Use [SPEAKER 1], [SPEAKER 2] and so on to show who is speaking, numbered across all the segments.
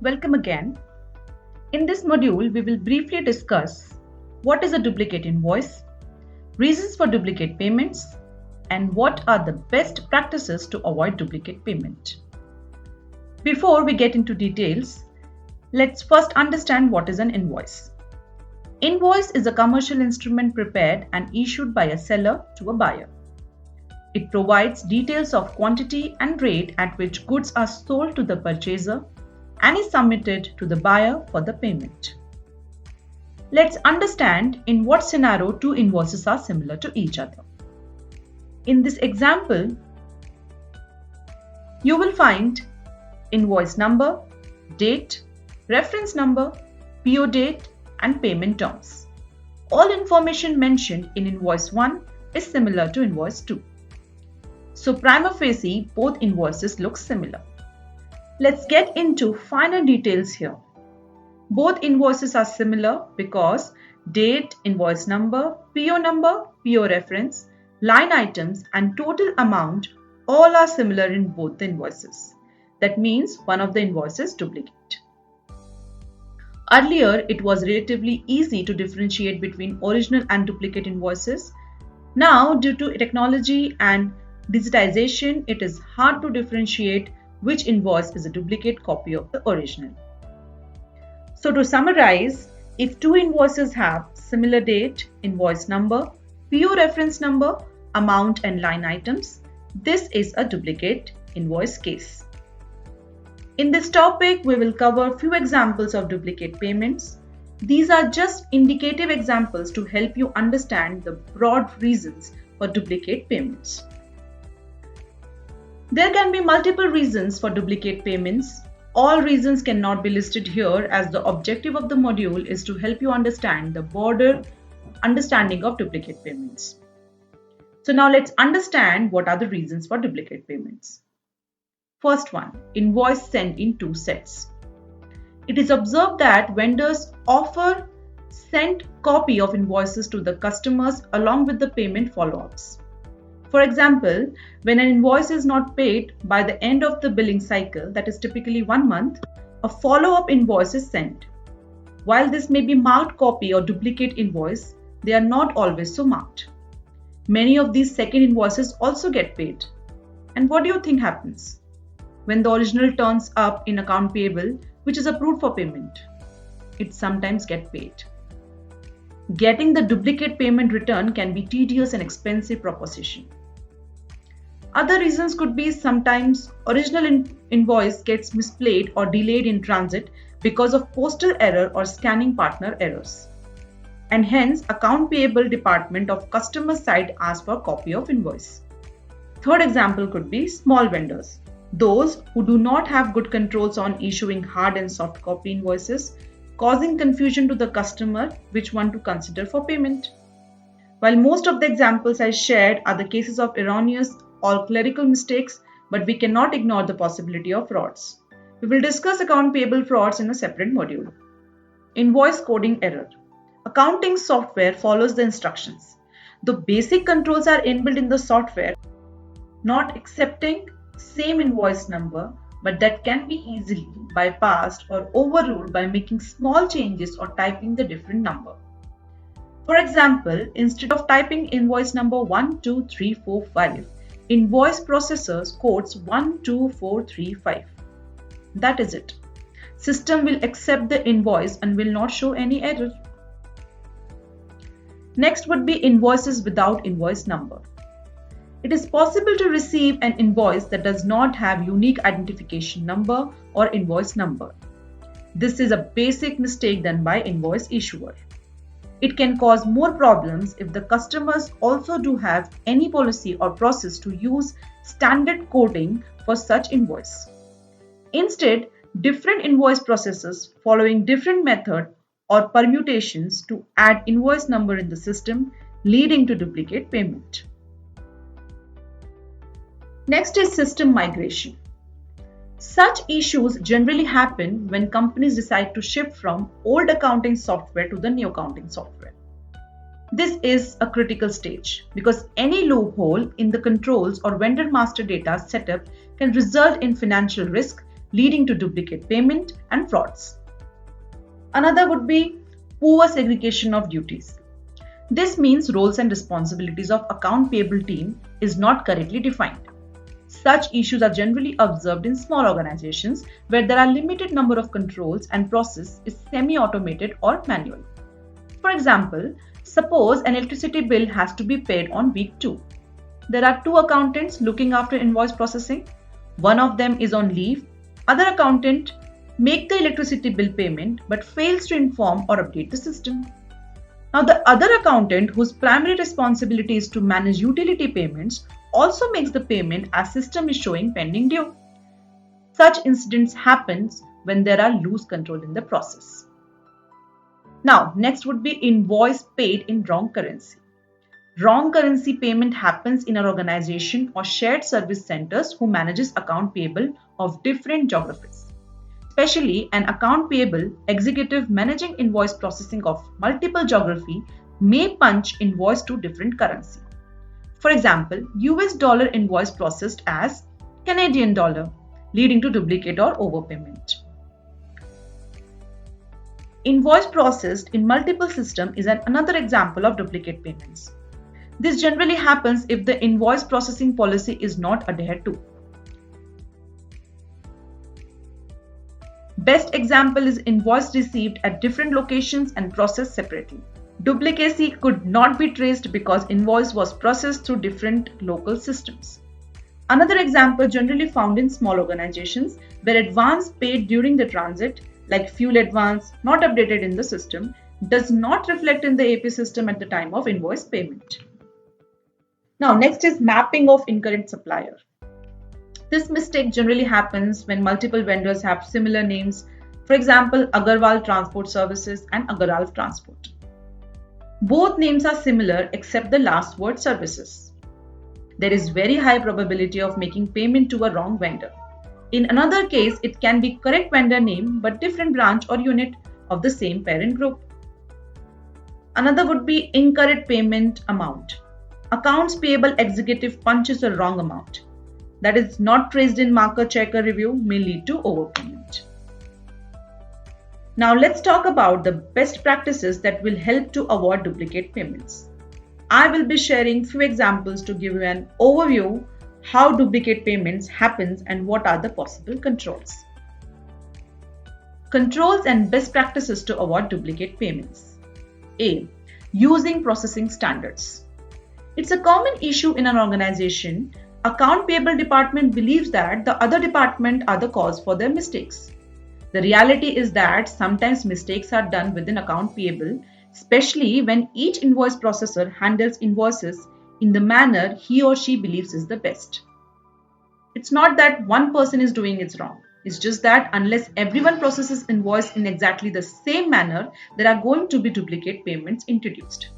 [SPEAKER 1] Welcome again. In this module, we will briefly discuss what is a duplicate invoice, reasons for duplicate payments, and what are the best practices to avoid duplicate payment. Before we get into details, let's first understand what is an invoice. Invoice is a commercial instrument prepared and issued by a seller to a buyer. It provides details of quantity and rate at which goods are sold to the purchaser and is submitted to the buyer for the payment. Let's understand in what scenario two invoices are similar to each other. In this example, you will find invoice number, date, reference number, PO date, and payment terms. All information mentioned in invoice 1 is similar to invoice 2. So prima facie, both invoices look similar. Let's get into finer details here. Both invoices are similar because date, invoice number, PO reference, line items, and total amount all are similar in both the invoices. That means one of the invoices is duplicate. Earlier, it was relatively easy to differentiate between original and duplicate invoices. Now, due to technology and digitization, it is hard to differentiate which invoice is a duplicate copy of the original. So to summarize, if two invoices have similar date, invoice number, PO reference number, amount and line items, this is a duplicate invoice case. In this topic, we will cover few examples of duplicate payments. These are just indicative examples to help you understand the broad reasons for duplicate payments. There can be multiple reasons for duplicate payments. All reasons cannot be listed here as the objective of the module is to help you understand the broader understanding of duplicate payments. So now let's understand what are the reasons for duplicate payments. First one, invoice sent in two sets. It is observed that vendors often send copy of invoices to the customers along with the payment follow-ups. For example, when an invoice is not paid by the end of the billing cycle, that is typically 1 month, a follow-up invoice is sent. While this may be marked copy or duplicate invoice, they are not always so marked. Many of these second invoices also get paid. And what do you think happens when the original turns up in account payable, which is approved for payment? It sometimes gets paid. Getting the duplicate payment return can be tedious and expensive proposition. Other reasons could be sometimes original invoice gets misplayed or delayed in transit because of postal error or scanning partner errors. And hence, account payable department of customer side asks for a copy of invoice. Third example could be small vendors. Those who do not have good controls on issuing hard and soft copy invoices, causing confusion to the customer which one to consider for payment. While most of the examples I shared are the cases of erroneous or clerical mistakes, but we cannot ignore the possibility of frauds. We will discuss account payable frauds in a separate module. Invoice coding error. Accounting software follows the instructions. The basic controls are inbuilt in the software, not accepting same invoice number, but that can be easily bypassed or overruled by making small changes or typing the different number. For example, instead of typing invoice number 12345, invoice processor codes 12435. That is it. System will accept the invoice and will not show any error. Next would be invoices without invoice number. It is possible to receive an invoice that does not have unique identification number or invoice number. This is a basic mistake done by invoice issuer. It can cause more problems if the customers also do have any policy or process to use standard coding for such invoice. Instead, different invoice processes following different method or permutations to add invoice number in the system, leading to duplicate payment. Next is system migration. Such issues generally happen when companies decide to shift from old accounting software to the new accounting software. This is a critical stage because any loophole in the controls or vendor master data setup can result in financial risk leading to duplicate payment and frauds. Another would be poor segregation of duties. This means roles and responsibilities of account payable team is not correctly defined. Such issues are generally observed in small organizations where there are limited number of controls and process is semi-automated or manual. For example, suppose an electricity bill has to be paid on week 2. There are 2 accountants looking after invoice processing. One of them is on leave. Other accountant make the electricity bill payment but fails to inform or update the system. Now, the other accountant whose primary responsibility is to manage utility payments also makes the payment as system is showing pending due. Such incidents happens when there are loose control in the process. Now, next would be invoice paid in wrong currency. Wrong currency payment happens in an organization or shared service centers who manages account payable of different geographies. Especially an account payable executive managing invoice processing of multiple geography may punch invoice to different currency. For example, US dollar invoice processed as Canadian dollar, leading to duplicate or overpayment. Invoice processed in multiple systems is another example of duplicate payments. This generally happens if the invoice processing policy is not adhered to. Best example is invoice received at different locations and processed separately. Duplicacy could not be traced because invoice was processed through different local systems. Another example generally found in small organizations where advance paid during the transit, like fuel advance not updated in the system, does not reflect in the AP system at the time of invoice payment. Now, next is mapping of incorrect supplier. This mistake generally happens when multiple vendors have similar names, for example, Agarwal Transport Services and Agarwal Transport. Both names are similar except the last word services. There is very high probability of making payment to a wrong vendor. In another case, it can be correct vendor name but different branch or unit of the same parent group. Another would be incorrect payment amount. Accounts payable executive punches a wrong amount that is not traced in marker checker review may lead to overpayment. Now let's talk about the best practices that will help to avoid duplicate payments. I will be sharing few examples to give you an overview how duplicate payments happens and what are the possible controls. Controls and best practices to avoid duplicate payments. A. Using processing standards. It's a common issue in an organization. Account payable department believes that the other department are the cause for their mistakes. The reality is that sometimes mistakes are done within account payable, especially when each invoice processor handles invoices in the manner he or she believes is the best. It's not that one person is doing it wrong. It's just that unless everyone processes invoice in exactly the same manner, there are going to be duplicate payments introduced.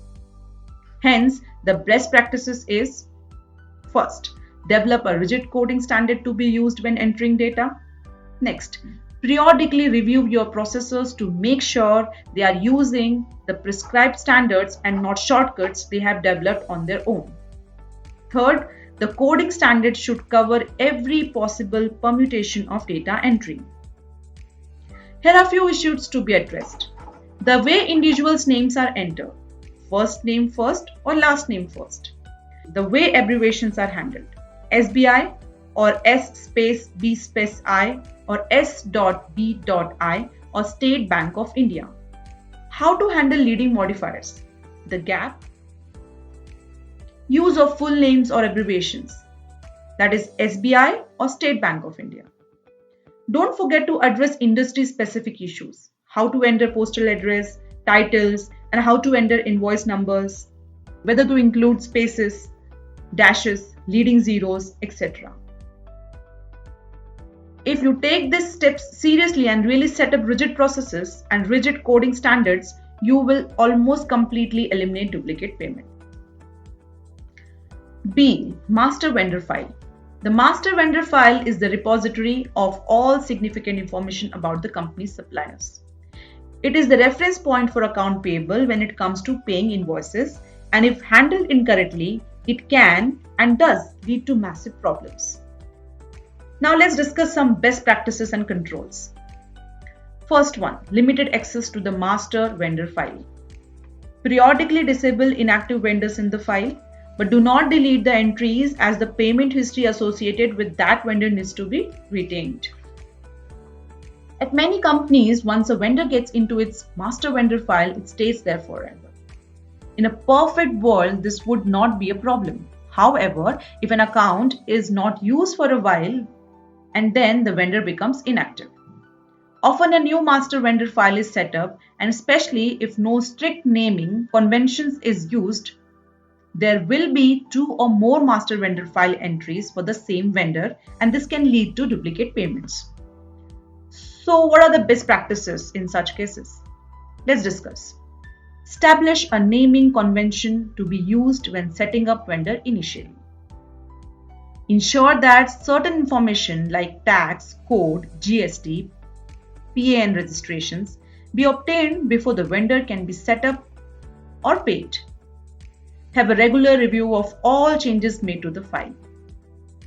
[SPEAKER 1] Hence, the best practices is first, develop a rigid coding standard to be used when entering data. Next, periodically review your processors to make sure they are using the prescribed standards and not shortcuts they have developed on their own. Third, the coding standard should cover every possible permutation of data entry. Here are a few issues to be addressed. The way individuals' names are entered, first name first or last name first. The way abbreviations are handled, SBI or S space B space I or S.B.I or State Bank of India. How to handle leading modifiers, the gap, use of full names or abbreviations, that is SBI or State Bank of India. Don't forget to address industry-specific issues, how to enter postal address, titles, and how to enter invoice numbers, whether to include spaces, dashes, leading zeros, etc. If you take these steps seriously and really set up rigid processes and rigid coding standards, you will almost completely eliminate duplicate payment. B. Master vendor file. The master vendor file is the repository of all significant information about the company's suppliers. It is the reference point for account payable when it comes to paying invoices, and if handled incorrectly, it can and does lead to massive problems. Now let's discuss some best practices and controls. First one, limited access to the master vendor file. Periodically disable inactive vendors in the file, but do not delete the entries as the payment history associated with that vendor needs to be retained. At many companies, once a vendor gets into its master vendor file, it stays there forever. In a perfect world, this would not be a problem. However, if an account is not used for a while and then the vendor becomes inactive. Often a new master vendor file is set up, and especially if no strict naming conventions is used, there will be 2 or more master vendor file entries for the same vendor, and this can lead to duplicate payments. So what are the best practices in such cases? Let's discuss. Establish a naming convention to be used when setting up vendor initially. Ensure that certain information like tax, code, GST, PAN registrations be obtained before the vendor can be set up or paid. Have a regular review of all changes made to the file.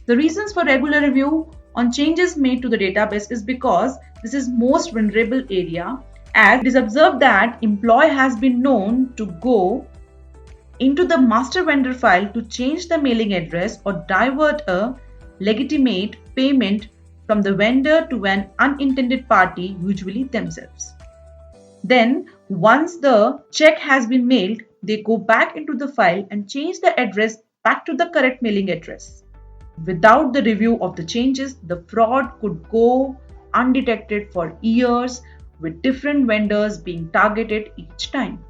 [SPEAKER 1] The reasons for regular review on changes made to the database is because this is most vulnerable area, as it is observed that employee has been known to go into the master vendor file to change the mailing address or divert a legitimate payment from the vendor to an unintended party, usually themselves. Then, once the check has been mailed, they go back into the file and change the address back to the correct mailing address. Without the review of the changes, the fraud could go undetected for years, with different vendors being targeted each time.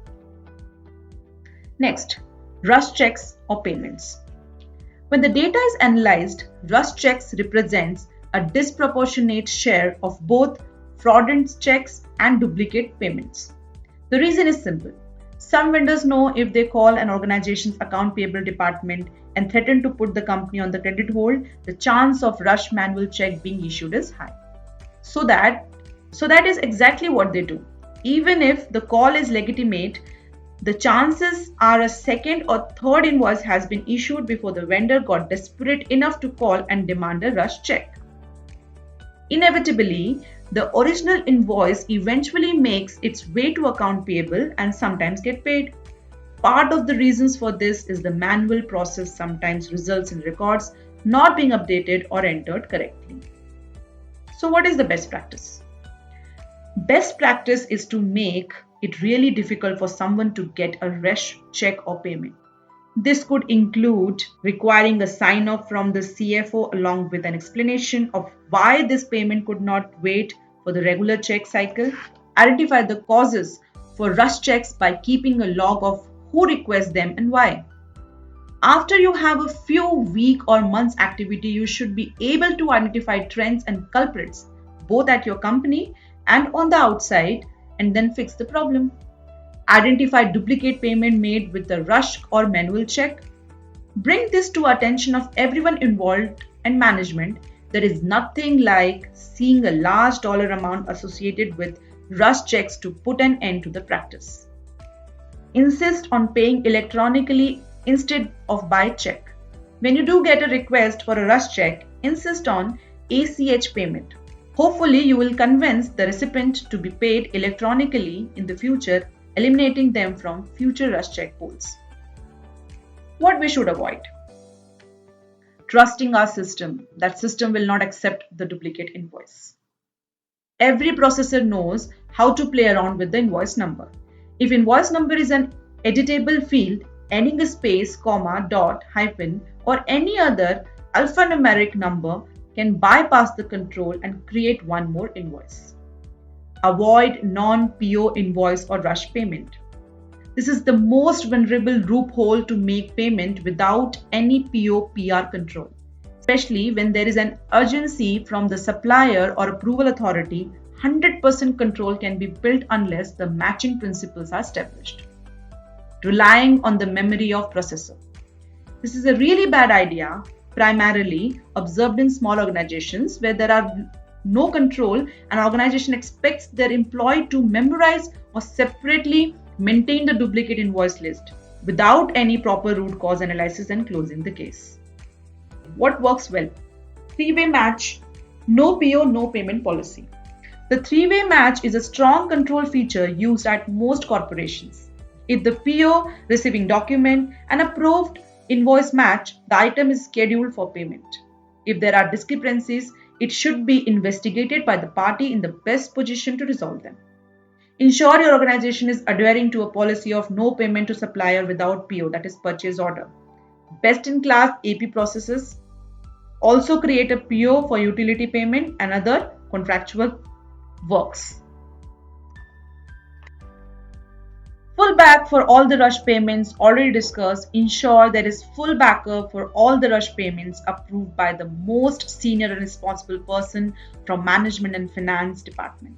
[SPEAKER 1] Next, rush checks or payments. When the data is analyzed, rush checks represents a disproportionate share of both fraudulent checks and duplicate payments. The reason is simple. Some vendors know if they call an organization's account payable department and threaten to put the company on the credit hold, the chance of rush manual check being issued is high. So that is exactly what they do. Even if the call is legitimate, the chances are a second or third invoice has been issued before the vendor got desperate enough to call and demand a rush check. Inevitably, the original invoice eventually makes its way to account payable and sometimes get paid. Part of the reasons for this is the manual process sometimes results in records not being updated or entered correctly. So what is the best practice? Best practice is to make it really difficult for someone to get a rush check or payment. This could include requiring a sign-off from the CFO along with an explanation of why this payment could not wait for the regular check cycle. Identify the causes for rush checks by keeping a log of who requests them and why. After you have a few week or months activity, you should be able to identify trends and culprits both at your company and on the outside and then fix the problem. Identify duplicate payment made with the rush or manual check. Bring this to attention of everyone involved and management. There is nothing like seeing a large dollar amount associated with rush checks to put an end to the practice. Insist on paying electronically instead of by check. When you do get a request for a rush check, insist on ACH payment. Hopefully, you will convince the recipient to be paid electronically in the future, eliminating them from future rush check pools. What we should avoid? Trusting our system. That system will not accept the duplicate invoice. Every processor knows how to play around with the invoice number. If invoice number is an editable field, ending a space, comma, dot, hyphen, or any other alphanumeric number can bypass the control and create one more invoice. Avoid non-PO invoice or rush payment. This is the most vulnerable loophole to make payment without any PO/PR control. Especially when there is an urgency from the supplier or approval authority, 100% control can be built unless the matching principles are established. Relying on the memory of processor. This is a really bad idea, primarily observed in small organizations where there are no control. An organization expects their employee to memorize or separately maintain the duplicate invoice list without any proper root cause analysis and closing the case. What works well? Three-way match No PO, no payment policy. The three-way match is a strong control feature used at most corporations. If the PO, receiving document, and approved invoice match, the item is scheduled for payment. If there are discrepancies, it should be investigated by the party in the best position to resolve them. Ensure your organization is adhering to a policy of no payment to supplier without PO, that is purchase order. Best in class AP processes. Also create a PO for utility payment and other contractual works. Full back for all the rush payments already discussed. Ensure there is full backup for all the rush payments approved by the most senior and responsible person from management and finance department.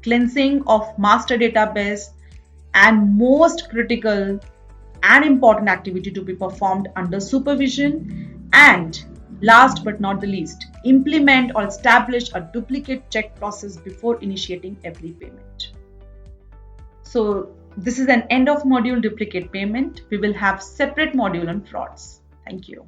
[SPEAKER 1] Cleansing of master database and most critical and important activity to be performed under supervision. And last but not the least, implement or establish a duplicate check process before initiating every payment. So this is an end of module duplicate payment. We will have separate module on frauds. Thank you.